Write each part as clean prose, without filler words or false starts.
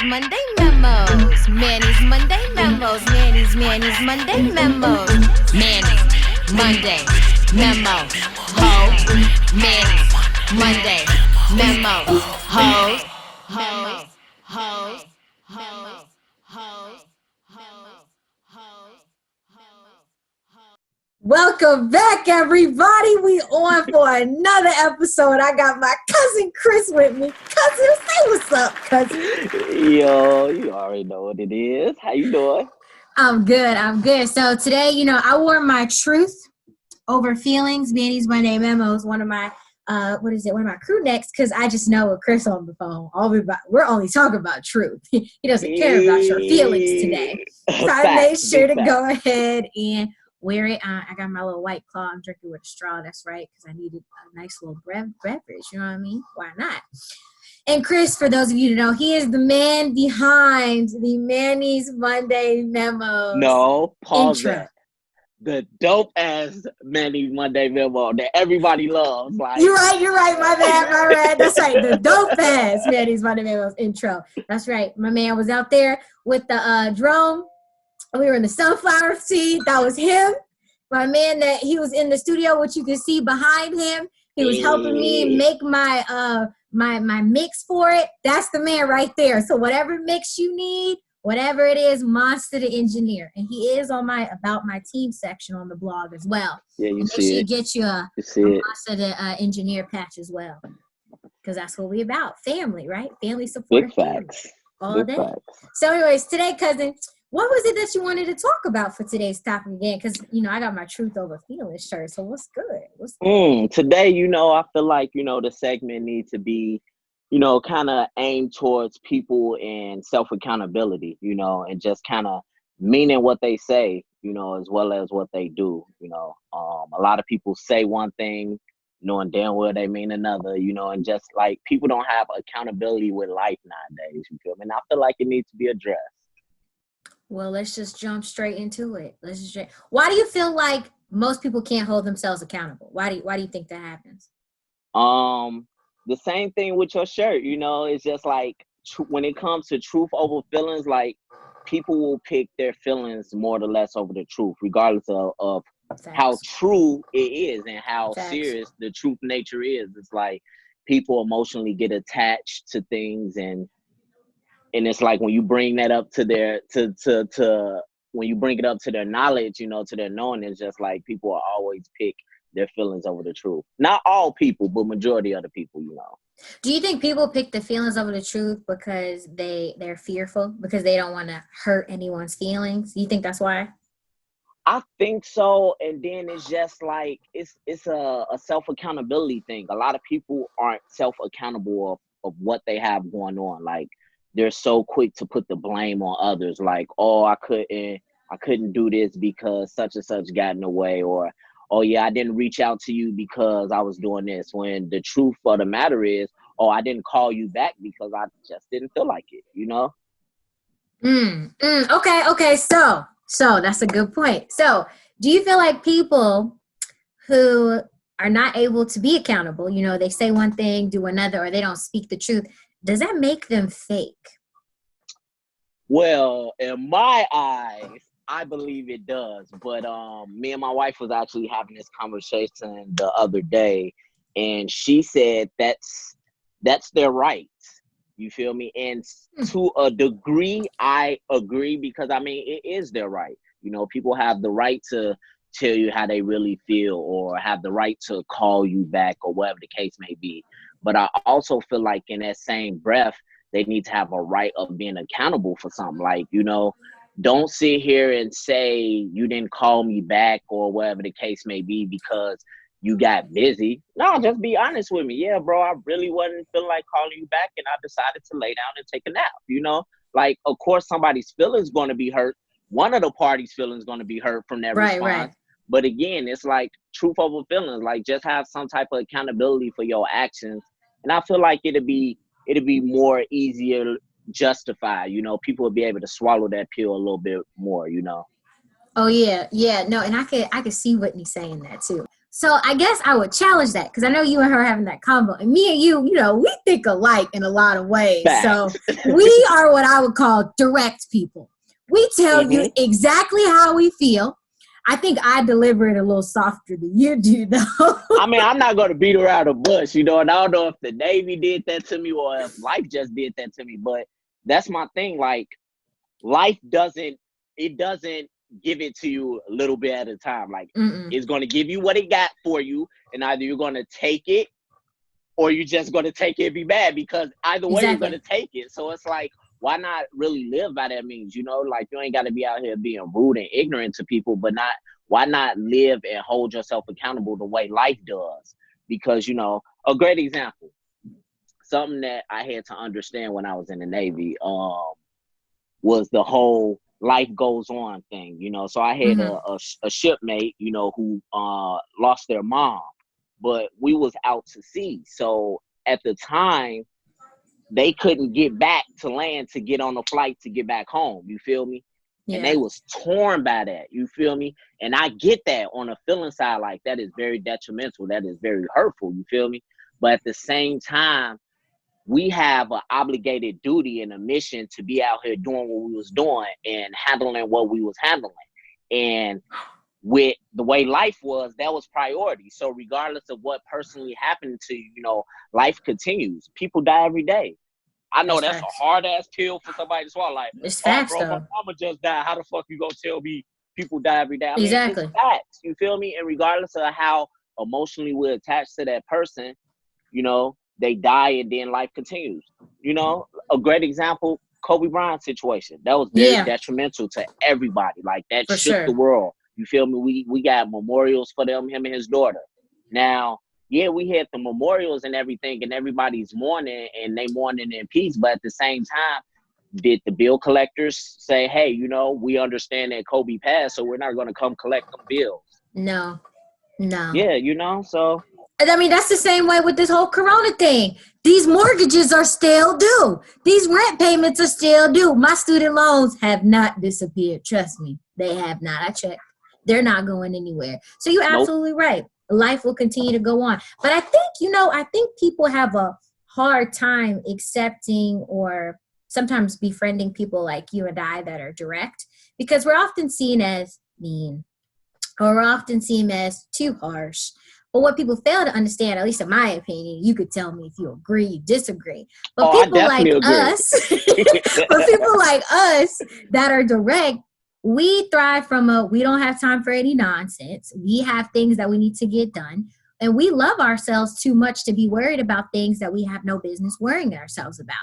Monday memos. Manny's Monday memos. Manny's Monday memos. Manny's Monday memo. Ho. Manny's Monday memo. Hoes. Hoes. Hoes. Hoes. Hoes. Welcome back, everybody. We on for another episode. I got my cousin Chris with me. Cousin, say what's up, cousin. Yo, you already know what it is. How you doing? I'm good. So today, I wore my truth over feelings. Manny's Monday memos. One of my one of my crew necks, because I just know with Chris on the phone, we're only talking about truth. He doesn't care about your feelings today. So I made sure to go ahead and wear it. I got my little White Claw. I'm drinking with a straw. That's right, because I needed a nice little beverage. You know what I mean? Why not? And Chris, for those of you who know, he is the man behind the Manny's Monday memos. No, pause intro. that. The dope ass Manny Monday memo that everybody loves. Like, You're right. My bad. That's right. The dope ass Manny's Monday memos intro. That's right. My man was out there with the drone. We were in the sunflower seed. That was him. My man, that he was in the studio, which you can see behind him. He was helping me make my my mix for it. That's the man right there. So whatever mix you need, whatever it is, Monster the engineer. And he is on my About My Team section on the blog as well. yeah, you and see make sure you it. get you a Monster the engineer patch as well. Because that's what we about. Family, right? Family support. Big facts. All day. So anyways, today, cousin, what was it that you wanted to talk about for today's topic again? Because, I got my truth over feelings shirt. So what's good? Today, I feel like, the segment needs to be, kind of aimed towards people and self-accountability, and just kind of meaning what they say, as well as what they do. A lot of people say one thing, knowing damn well they mean another, and just like people don't have accountability with life nowadays, you feel me? And I feel like it needs to be addressed. Well, let's just jump straight into it. Why do you feel like most people can't hold themselves accountable? Why do you think that happens? The same thing with your shirt, it's just like when it comes to truth over feelings, like people will pick their feelings more or less over the truth, regardless of how true it is and how serious the truth nature is. It's like people emotionally get attached to things, and it's like when you bring that up to their when you bring it up to their knowledge, to their knowing, it's just like people will always pick their feelings over the truth. Not all people, but majority of the people, Do you think people pick the feelings over the truth because they're fearful, because they don't want to hurt anyone's feelings? You think that's why? I think so. And then it's just like it's a self-accountability thing. A lot of people aren't self-accountable of what they have going on. Like, they're so quick to put the blame on others, like, oh, I couldn't do this because such and such got in the way, or, oh yeah, I didn't reach out to you because I was doing this, when the truth of the matter is, oh, I didn't call you back because I just didn't feel like it, Okay, so that's a good point. So do you feel like people who are not able to be accountable, they say one thing, do another, or they don't speak the truth, does that make them fake? Well, in my eyes, I believe it does. But me and my wife was actually having this conversation the other day, and she said that's their right. You feel me? And to a degree, I agree, because it is their right. People have the right to tell you how they really feel, or have the right to call you back, or whatever the case may be. But I also feel like in that same breath, they need to have a right of being accountable for something. Like, don't sit here and say you didn't call me back, or whatever the case may be, because you got busy. No, just be honest with me. Yeah, bro, I really wasn't feeling like calling you back, and I decided to lay down and take a nap, Like, of course, somebody's feelings going to be hurt. One of the parties' feelings going to be hurt from that response. Right. But again, it's like truth over feelings. Like, just have some type of accountability for your actions. And I feel like it'd be more easier justified. People will be able to swallow that pill a little bit more, Oh yeah. No, and I could see Whitney saying that too. So I guess I would challenge that because I know you and her having that combo, and me and you, we think alike in a lot of ways. So Facts. we are what I would call direct people. We tell you Mhm. exactly how we feel. I think I deliver it a little softer than you do, though. I mean, I'm not going to beat around the bush, and I don't know if the Navy did that to me or if life just did that to me, but that's my thing. Like, life doesn't give it to you a little bit at a time. Like, Mm-mm. it's going to give you what it got for you, and either you're going to take it or you're just going to take it and be mad, because either way you're Exactly. going to take it. So it's like, why not really live by that means? Like, you ain't got to be out here being rude and ignorant to people, but why not live and hold yourself accountable the way life does? Because, a great example, something that I had to understand when I was in the Navy, was the whole life goes on thing. So I had Mm-hmm. a shipmate, who lost their mom, but we was out to sea. So at the time, they couldn't get back to land to get on a flight to get back home. You feel me? And Yeah. they was torn by that. You feel me? And I get that on a feeling side, like that is very detrimental. That is very hurtful. You feel me? But at the same time, we have an obligated duty and a mission to be out here doing what we was doing and handling what we was handling. And with the way life was, that was priority. So regardless of what personally happened to you, life continues. People die every day. I know It's that's a facts. hard ass pill for somebody to swallow. Like, It's oh, facts, bro, my though. mama just died. How the fuck you gonna tell me people die every day? I mean, it's Exactly. facts. You feel me? And regardless of how emotionally we're attached to that person, they die and then life continues. A great example, Kobe Bryant situation. That was very Yeah, detrimental to everybody. Like, that for shook the sure. world. You feel me? We got memorials for him and his daughter. Now, yeah, we had the memorials and everything, and everybody's mourning, and they mourning in peace. But at the same time, did the bill collectors say, hey, we understand that Kobe passed, so we're not going to come collect them bills? No, no. Yeah, so. And I mean, that's the same way with this whole Corona thing. These mortgages are still due. These rent payments are still due. My student loans have not disappeared. Trust me, they have not. I checked. They're not going anywhere. So you're Nope. absolutely right. Life will continue to go on. But I think, I think people have a hard time accepting or sometimes befriending people like you and I that are direct, because we're often seen as mean, or we're often seen as too harsh. But what people fail to understand, at least in my opinion, you could tell me if you agree, you disagree. But Oh, I people like definitely agree. us, but people like us that are direct, we thrive from we don't have time for any nonsense. We have things that we need to get done. And we love ourselves too much to be worried about things that we have no business worrying ourselves about.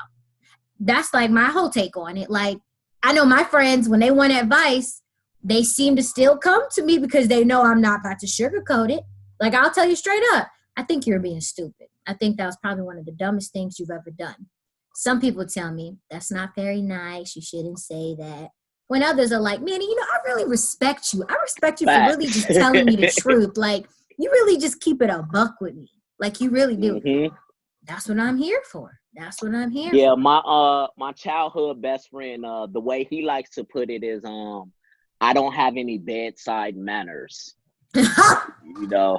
That's like my whole take on it. Like, I know my friends, when they want advice, they seem to still come to me because they know I'm not about to sugarcoat it. Like, I'll tell you straight up, I think you're being stupid. I think that was probably one of the dumbest things you've ever done. Some people tell me, that's not very nice. You shouldn't say that. When others are like, Manny, I really respect you. I respect you for really Facts. just telling me the truth. Like, you really just keep it a buck with me. Like, you really do. Hmm. That's what I'm here for. That's what I'm here Yeah, for. my childhood best friend, the way he likes to put it is, I don't have any bedside manners. You know,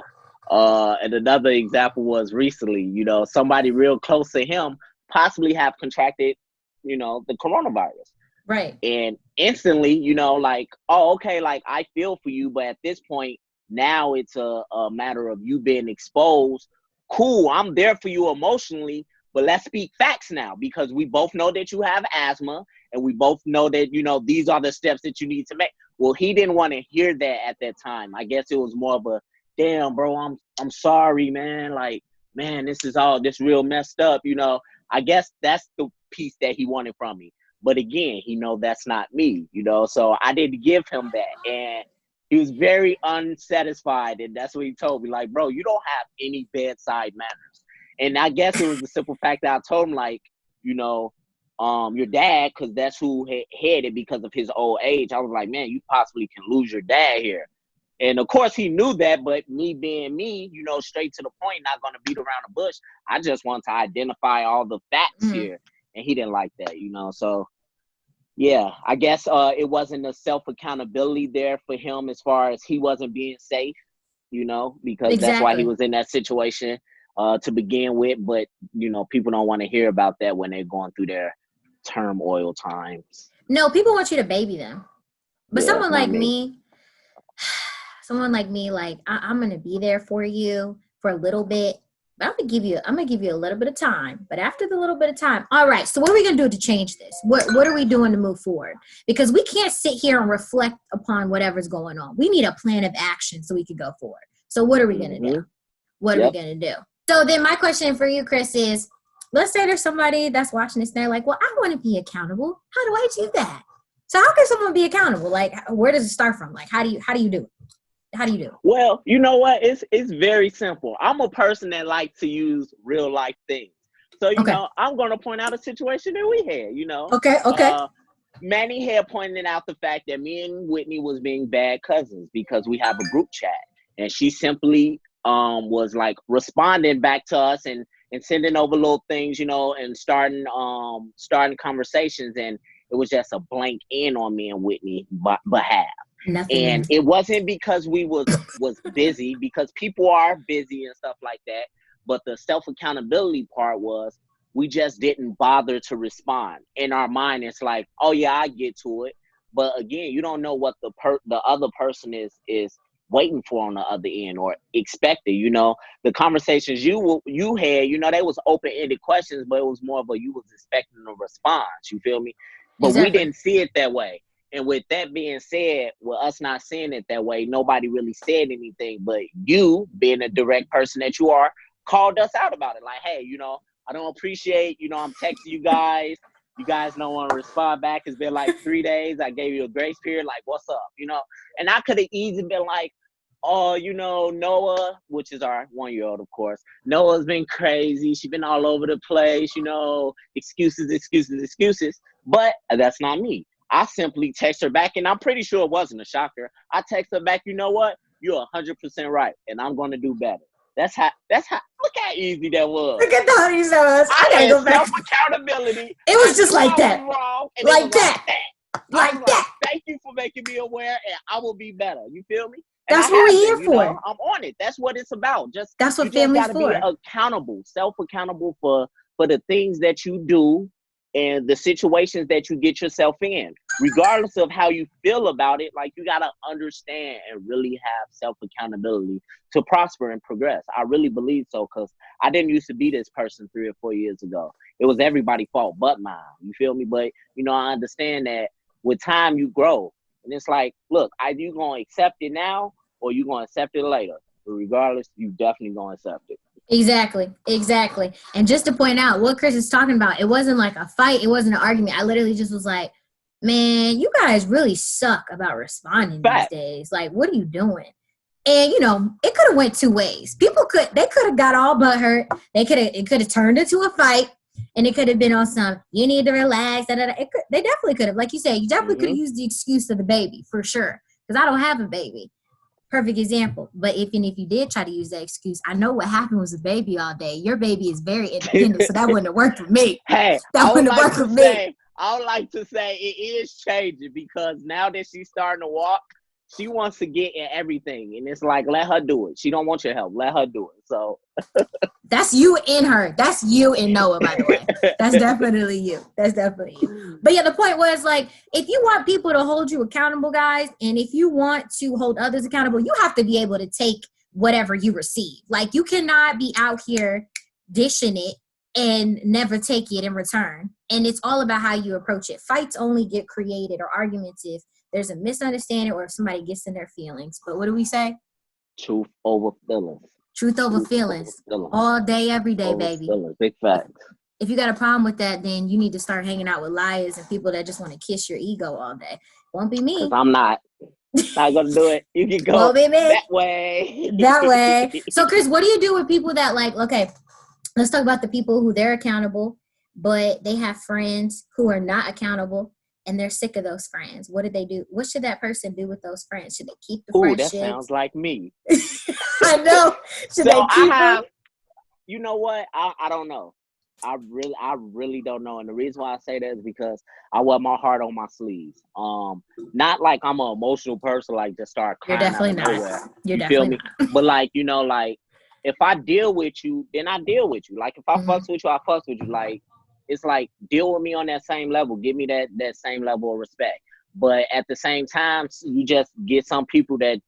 and another example was recently, somebody real close to him possibly have contracted, the coronavirus. Right. And instantly, like, oh, okay, like, I feel for you, but at this point, now it's a matter of you being exposed. Cool, I'm there for you emotionally, but let's speak facts now, because we both know that you have asthma, and we both know that, these are the steps that you need to make. Well, he didn't want to hear that at that time. I guess it was more of a, damn, bro, I'm sorry, man. Like, man, this real messed up, I guess that's the piece that he wanted from me. But again, that's not me, so I didn't give him that. And he was very unsatisfied. And that's what he told me. Like, bro, you don't have any bedside manners. And I guess it was the simple fact that I told him, like, your dad, because that's who had it because of his old age. I was like, man, you possibly can lose your dad here. And of course he knew that, but me being me, straight to the point, not going to beat around the bush. I just want to identify all the facts Mm-hmm. here. And he didn't like that, so yeah, I guess it wasn't a self accountability there for him, as far as he wasn't being safe. you know, because that's why he was in that situation to begin with. But, you know, people don't want to hear about that when they're going through their turmoil times. No, people want you to baby them. But Yeah, someone like me, like I'm gonna be there for you for a little bit. But I'm gonna give you a little bit of time. But after the little bit of time, all right. So what are we gonna do to change this? What are we doing to move forward? Because we can't sit here and reflect upon whatever's going on. We need a plan of action so we can go forward. So what are we gonna do? What are we gonna do? So then my question for you, Chris, is let's say there's somebody that's watching this and they're like, well, I want to be accountable. How do I do that? So how can someone be accountable? Like, where does it start from? Like, how do you do it? How do you do it? Well, you know what? It's very simple. I'm a person that likes to use real life things. So, you know, I'm going to point out a situation that we had, you know. Okay. Manny had pointed out the fact that me and Whitney was being bad cousins because we have a group chat. And she simply was like responding back to us and sending over little things, you know, and starting conversations. And it was just a blank end on me and Whitney behalf. Nothing. And it wasn't because we was busy, because people are busy and stuff like that. But the self-accountability part was we just didn't bother to respond. In our mind, it's like, oh yeah, I get to it. But again, you don't know what the other person is waiting for on the other end or expected. You know, the conversations you had, you know, they was open-ended questions, but it was more of a you was expecting a response. You feel me? But we didn't see it that way. And with that being said, with us not seeing it that way, nobody really said anything. But you, being a direct person that you are, called us out about it. Like, hey, you know, I don't appreciate, you know, I'm texting you guys. You guys don't want to respond back. It's been like 3 days. I gave you a grace period. Like, what's up? You know? And I could have easily been like, oh, you know, Noah, which is our 1-year-old, of course. Noah's been crazy. She's been all over the place, you know, excuses. But that's not me. I simply text her back, and I'm pretty sure it wasn't a shocker. I text her back, you know what? You're 100% right, and I'm going to do better. That's how, look how easy that was. Look at how easy that was. I gotta go back. Self-accountability. It was just like that. Wrong, like that. Thank you for making me aware, and I will be better. You feel me? That's what we're here for. Know? I'm on it. That's what it's about. That's what family's for. Be accountable, self-accountable for the things that you do and the situations that you get yourself in, regardless of how you feel about it. Like, you got to understand and really have self-accountability to prosper and progress. I really believe so, because I didn't used to be this person 3 or 4 years ago. It was everybody's fault but mine. You feel me? But, you know, I understand that with time you grow. And it's like, look, either you going to accept it now or you going to accept it later. But regardless, you definitely going to accept it. Exactly. And just to point out what Chris is talking about, it wasn't like a fight. It wasn't an argument. I literally just was like, man, you guys really suck about responding these days. Like, what are you doing? And, you know, it could have went 2 ways. They could have got all butthurt. It could have turned into a fight. And it could have been on some, you need to relax. They definitely could have. Like you said, you definitely could have used the excuse of the baby, for sure. Because I don't have a baby. Perfect example. But if you did try to use that excuse, I know what happened was a baby all day. Your baby is very independent, so that wouldn't have worked for me. Hey, that wouldn't have worked for me. I would like to say it is changing, because now that she's starting to walk, she wants to get in everything. And it's like, let her do it. She don't want your help. Let her do it. So that's you in her. That's you in Noah, by the way. That's definitely you. But yeah, the point was, like, if you want people to hold you accountable, guys, and if you want to hold others accountable, you have to be able to take whatever you receive. Like, you cannot be out here dishing it and never take it in return. And it's all about how you approach it. Fights only get created, or arguments, if there's a misunderstanding or if somebody gets in their feelings. But what do we say? Truth over feelings. Truth over feelings. All day, every day, baby. Feelings. Big facts. If you got a problem with that, then you need to start hanging out with liars and people that just want to kiss your ego all day. Won't be me. 'Cause I'm not gonna do it. You can go Won't be me. that way. That way. So, Chris, what do you do with people that, like, okay, let's talk about the people who they're accountable, but they have friends who are not accountable, and they're sick of those friends. What did they do? What should that person do with those friends? Should they keep the friendship? That sounds like me. I know. Should they keep them? You know what? I don't know. I really don't know. And the reason why I say that is because I wear my heart on my sleeves. Not like I'm an emotional person, like just start You're crying out definitely of not. nowhere. You're You feel definitely me? not. But like, you know, like if I deal with you, then I deal with you. Like if I fucks with you, I fucks with you. Like it's like deal with me on that same level. Give me that same level of respect. But at the same time, you just get some people that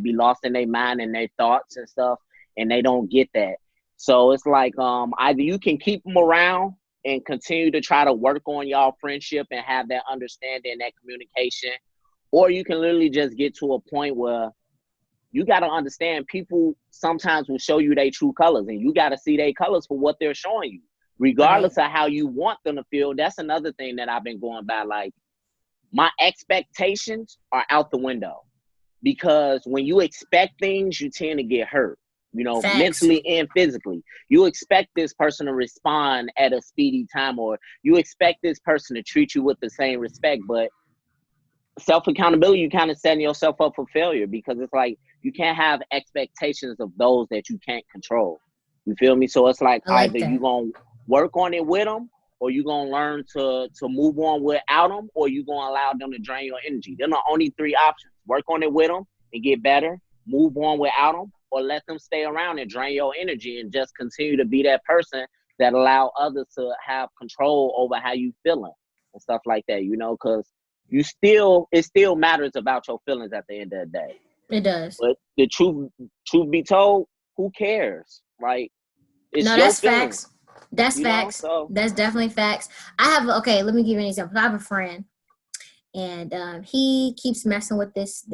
be lost in their mind and their thoughts and stuff, and they don't get that. So it's like either you can keep them around and continue to try to work on y'all friendship and have that understanding, that communication, or you can literally just get to a point where you got to understand people sometimes will show you their true colors, and you got to see their colors for what they're showing you, regardless of how you want them to feel. That's another thing that I've been going by. Like my expectations are out the window, because when you expect things, you tend to get hurt. You know, Facts. mentally and physically. You expect this person to respond at a speedy time, or you expect this person to treat you with the same respect. But self-accountability, you kind of setting yourself up for failure, because it's like you can't have expectations of those that you can't control. You feel me? So it's like either you gonna work on it with them, or you gonna learn to move on without them, or you gonna allow them to drain your energy. They're the only three options: work on it with them and get better, move on without them, or let them stay around and drain your energy and just continue to be that person that allow others to have control over how you feeling and stuff like that, you know, because it still matters about your feelings at the end of the day. It does. But the truth be told, who cares? Like, it's no, your that's feelings. Facts. That's facts. That's definitely facts. Let me give you an example. I have a friend, and he keeps messing with this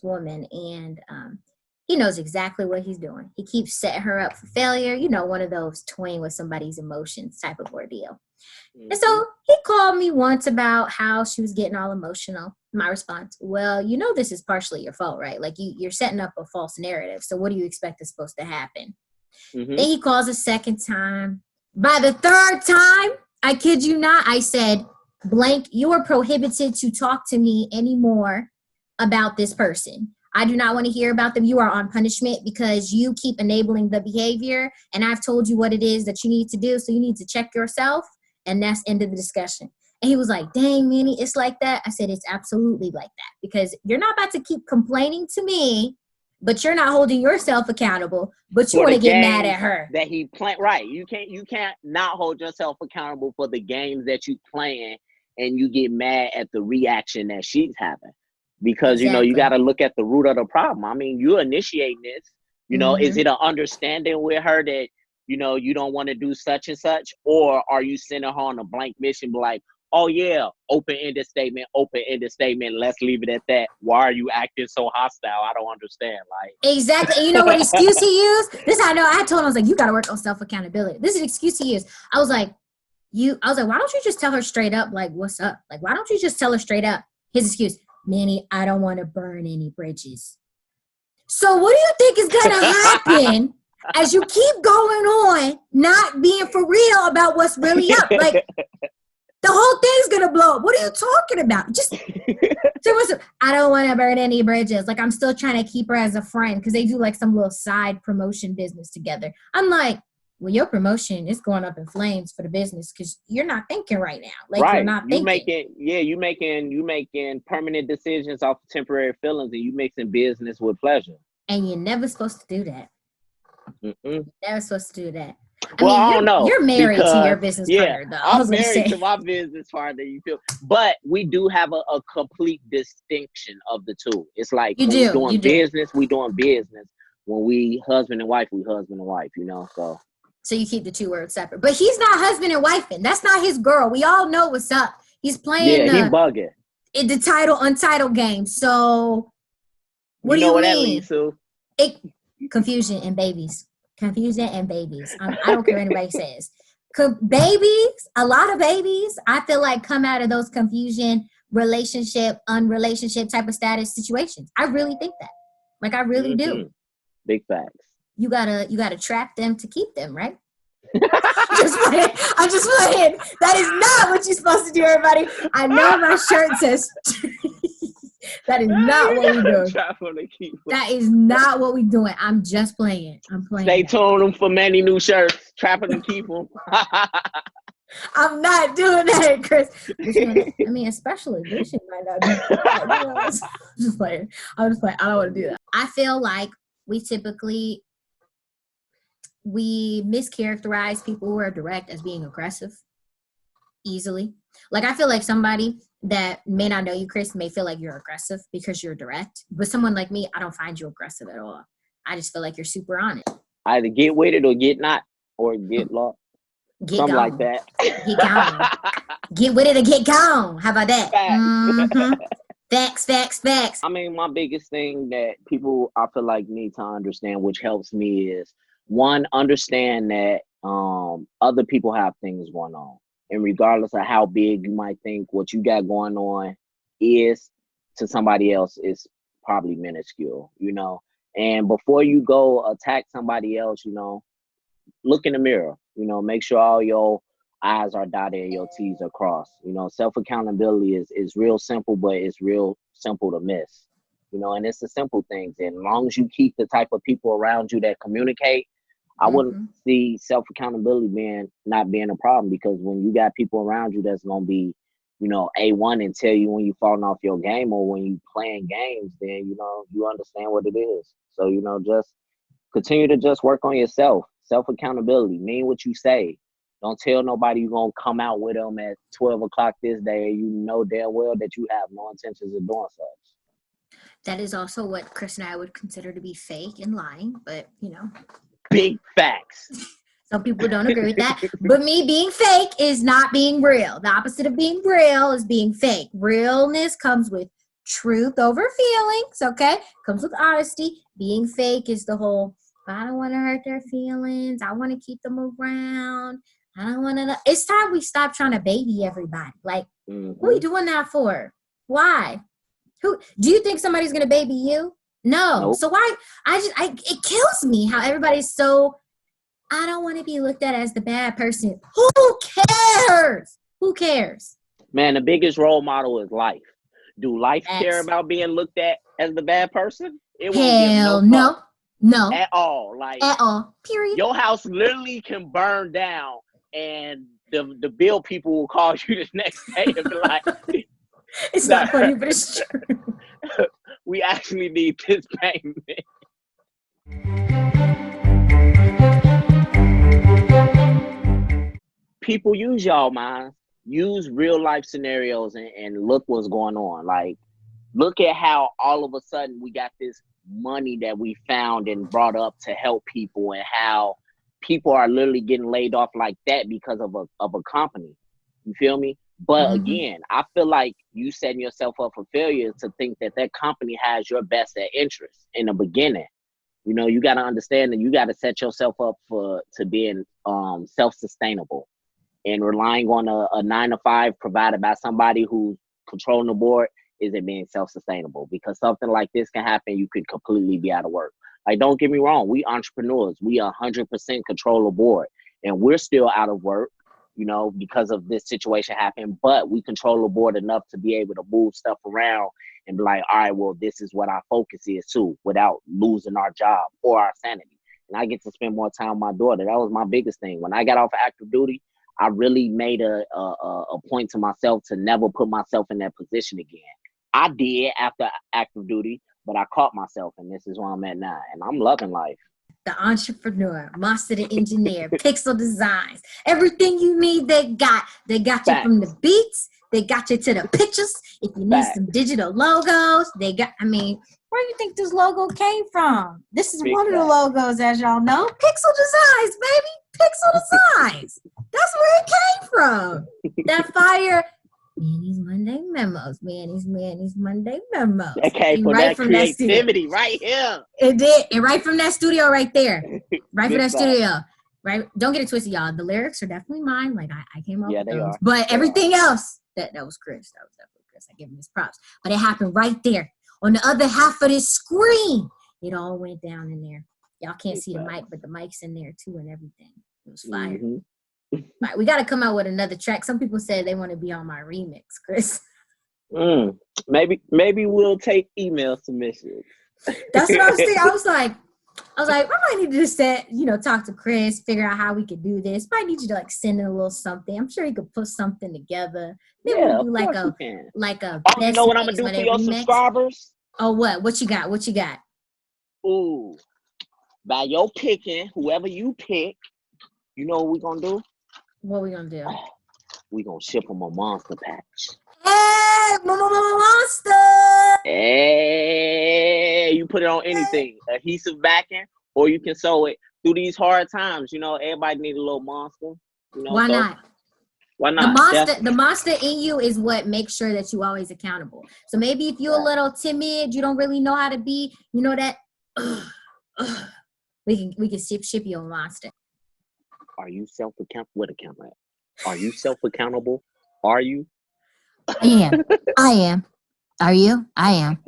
woman, and he knows exactly what he's doing. He keeps setting her up for failure. You know, one of those toying with somebody's emotions type of ordeal. Mm-hmm. And so he called me once about how she was getting all emotional. My response, well, you know, this is partially your fault, right? Like you're setting up a false narrative. So what do you expect is supposed to happen? Mm-hmm. Then he calls a second time. By the third time, I kid you not, I said, blank, you are prohibited to talk to me anymore about this person. I do not want to hear about them. You are on punishment because you keep enabling the behavior, and I've told you what it is that you need to do, so you need to check yourself, and that's end of the discussion. And he was like, dang, Manny, it's like that? I said, it's absolutely like that, because you're not about to keep complaining to me, but you're not holding yourself accountable, but you want to get mad at her. That he playing, right. You can't not hold yourself accountable for the games that you playing, and you get mad at the reaction that she's having. Because, you know, you got to look at the root of the problem. I mean, you're initiating this, you know, is it an understanding with her that, you know, you don't want to do such and such? Or are you sending her on a blank mission, like, oh, yeah, open-ended statement, let's leave it at that. Why are you acting so hostile? I don't understand. Like, exactly. And you know what excuse he used? This I know. I told him, I was like, you got to work on self-accountability. This is an excuse he used. I was like, why don't you just tell her straight up, like, what's up? Like, why don't you just tell her straight up? His excuse, Manny, I don't want to burn any bridges. So what do you think is going to happen as you keep going on, not being for real about what's really up? Like, the whole thing's going to blow up. What are you talking about? Just, I don't want to burn any bridges. Like, I'm still trying to keep her as a friend, because they do like some little side promotion business together. I'm like, well, your promotion is going up in flames for the business, because you're not thinking right now. Like, right. You're not thinking. You making permanent decisions off of temporary feelings, and you mixing business with pleasure. And you're never supposed to do that. You're never supposed to do that. I don't know. You're married to your business partner, though. I'm married to my business partner, you feel. But we do have a complete distinction of the two. It's like we doing business. When we husband and wife, you know, so. So you keep the two words separate. But he's not husband and wifing. That's not his girl. We all know what's up. He's playing he bugging. The Untitled game. So what do you mean? What that leads to? Confusion and babies. Confusion and babies. I don't care what anybody says. Babies, a lot of babies, I feel like come out of those confusion, relationship, unrelationship type of status situations. I really think that. Like, I really do. Big facts. You gotta trap them to keep them, right? I'm just playing. That is not what you're supposed to do, everybody. I know my shirt says That is not what we doing. Trap on the keyboard. That is not what we doing. I'm just playing. I'm playing. Stay tuned for Manny new shirts. Trapping to keep them. I'm not doing that, Chris. I mean, especially Bishop might not do that. I'm just playing. I don't want to do that. I feel like we mischaracterize people who are direct as being aggressive easily. Like, I feel like somebody that may not know you, Chris, may feel like you're aggressive because you're direct. But someone like me, I don't find you aggressive at all. I just feel like you're super on it. Either get with it or get not, or get lost. Something gone. Like that. Get gone. Get with it or get gone. How about that? Facts. I mean, my biggest thing that people, I feel like, need to understand, which helps me, is one, understand that other people have things going on. And regardless of how big you might think what you got going on is, to somebody else, is probably minuscule, you know. And before you go attack somebody else, you know, look in the mirror, you know, make sure all your I's are dotted and your T's are crossed. You know, self-accountability is real simple, but it's real simple to miss, you know, and it's the simple things. And as long as you keep the type of people around you that communicate, I wouldn't see self-accountability not being a problem, because when you got people around you that's going to be, you know, A1 and tell you when you falling off your game or when you playing games, then, you know, you understand what it is. So, you know, just continue to just work on yourself. Self-accountability, mean what you say. Don't tell nobody you're going to come out with them at 12 o'clock this day. You know damn well that you have no intentions of doing such. That is also what Chris and I would consider to be fake and lying, but, you know. Big facts. Some people don't agree with that. But me being fake is not being real. The opposite of being real is being fake. Realness comes with truth over feelings, okay? Comes with honesty. Being fake is the whole, I don't want to hurt their feelings. I want to keep them around. I don't want to. It's time we stop trying to baby everybody. Like, What are you doing that for? Why? Who do you think somebody's going to baby you? No. Nope. So why? It kills me how everybody's so, I don't want to be looked at as the bad person. Who cares? Who cares? Man, the biggest role model is life. Do life Facts. care about being looked at as the bad person? It won't Hell give no fuck no. at all. Like, At all. Period. your house literally can burn down, and the bill people will call you the next day and be like, it's not funny, but it's true. we actually need this payment. People, use y'all minds. Use real life scenarios and look what's going on. Like, look at how all of a sudden we got this money that we found and brought up to help people, and how people are literally getting laid off like that because of a company. You feel me? But again, I feel like you setting yourself up for failure to think that company has your best at interest in the beginning. You know, you got to understand that you got to set yourself up to being self-sustainable, and relying on a 9-to-5 provided by somebody who's controlling the board isn't being self-sustainable, because something like this can happen. You could completely be out of work. Like, don't get me wrong. We entrepreneurs, we 100% control the board, and we're still out of work, you know, because of this situation happening, but we control the board enough to be able to move stuff around and be like, all right, well, this is what our focus is too, without losing our job or our sanity. And I get to spend more time with my daughter. That was my biggest thing. When I got off active duty, I really made a point to myself to never put myself in that position again. I did after active duty, but I caught myself, and this is where I'm at now. And I'm loving life. The entrepreneur, master the engineer, pixel designs, everything you need, they got. They got you from the beats. They got you to the pictures. If you need some digital logos, they got, I mean, where do you think this logo came from? This is one of the logos, as y'all know. Pixel designs, baby. Pixel designs. That's where it came from. That fire. Manny's Monday Memos. Manny's Monday Memos. That came from that creativity right here. It did. And right from that studio right there. Right from that studio. Right. Don't get it twisted, y'all. The lyrics are definitely mine. Like, I came up with those. Are. But everything else, that was Chris. That was definitely Chris. I give him his props. But it happened right there. On the other half of this screen, it all went down in there. Y'all can't see the mic, but the mic's in there too and everything. It was fire. Right, we got to come out with another track. Some people said they want to be on my remix, Chris. Maybe we'll take email submissions. That's what I was thinking. I was like, I might need to just talk to Chris, figure out how we could do this. Might need you to like send in a little something. I'm sure he could put something together. Maybe Yeah, we'll do of like course a you can. like a Oh, you best know what I'm gonna Manny's do for Monday your remix. subscribers? Oh, what you got? What you got? Ooh, by your picking, whoever you pick, you know what we gonna do? What we gonna do? We gonna ship them a monster patch. Hey, monster! Hey, you put it on anything, adhesive backing, or you can sew it through these hard times. Everybody need a little monster. Why not? Why not? The monster in you is what makes sure that you always accountable. So maybe if you're a little timid, you don't really know how to be, that we can ship you a monster. Are you accountable? Are you self-accountable? Are you? I am. Are you? I am.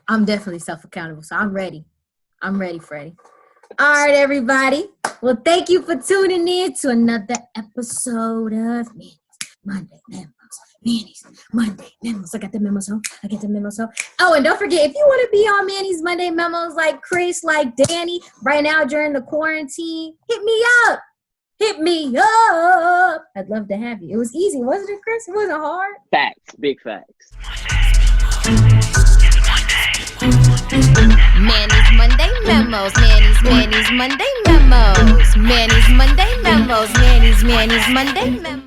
I'm definitely self-accountable, so I'm ready. I'm ready, Freddie. All right, everybody. Well, thank you for tuning in to another episode of Manny's Monday Memos. Manny's Monday Memos. I got the memos home. Oh, and don't forget, if you want to be on Manny's Monday Memos like Chris, like Danny, right now during the quarantine, hit me up. I'd love to have you. It was easy, wasn't it, Chris? It wasn't hard. Facts. Big facts. Manny's Monday Memos. Manny's Monday Memos. Manny's Monday Memos. Manny's Monday Memos.